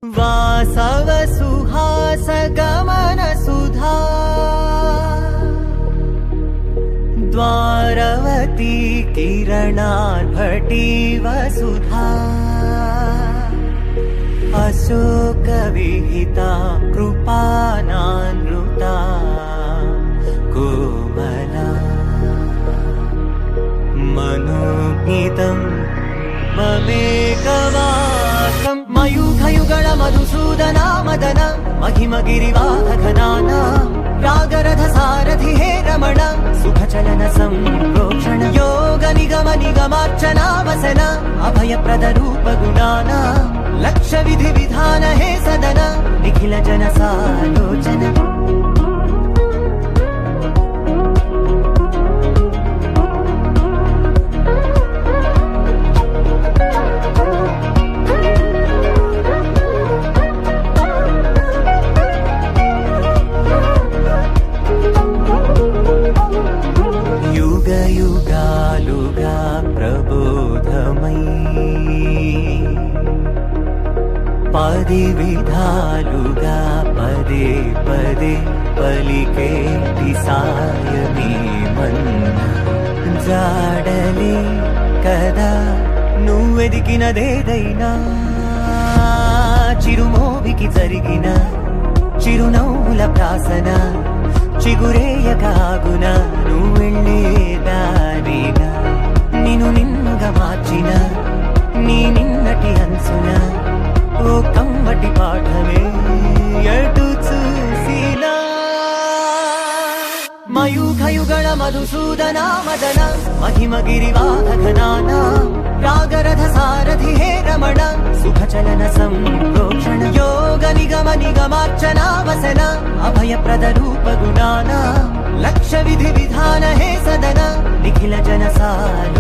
वासव सुहास गमन सुधा द्वारवती किरणार्भटी वसुधा अशोक विहिता कृपानानृता कोमला मनोज्ञितं ममेकवासं मयूखयुगल मधुसूदना मदन महिमगिरिवाहघनाना रागरथ सारथि हे रमण सुखचलन संप्रोक्षण योग निगम निगमार्चना वसन अभयप्रद रूप गुणाना लक्ष्य विधि विधान हे सदन निखिल जन सालोचन युगालुगा प्रबोधमयी पदि विधालुगा पदे पदे पलिके सायमी मन्न जाडले कदा నువ్వెదికినదేదైనా చిరుమోవికి జరిగిన చిరునవ్వుల ప్రాసన చిగురేయకాగున నువ్వెళ్ళే దారిన నిన్ను నిన్నుగా మార్చిన నీ నిన్నటి అంచున ఓ కమ్మటి పాఠమే ఎటు చూసినా మయూఖయుగళ మధుసూదనా మదన महिमगिरिवाहघनाना रागरथ सारथि हे रमण सुखचलन संप्रोक्षण योग निगम निगमार्चना वसन अभयप्रद रूप गुणाना लक्ष्य विधि विधान हे सदन निखिल जन सालोचन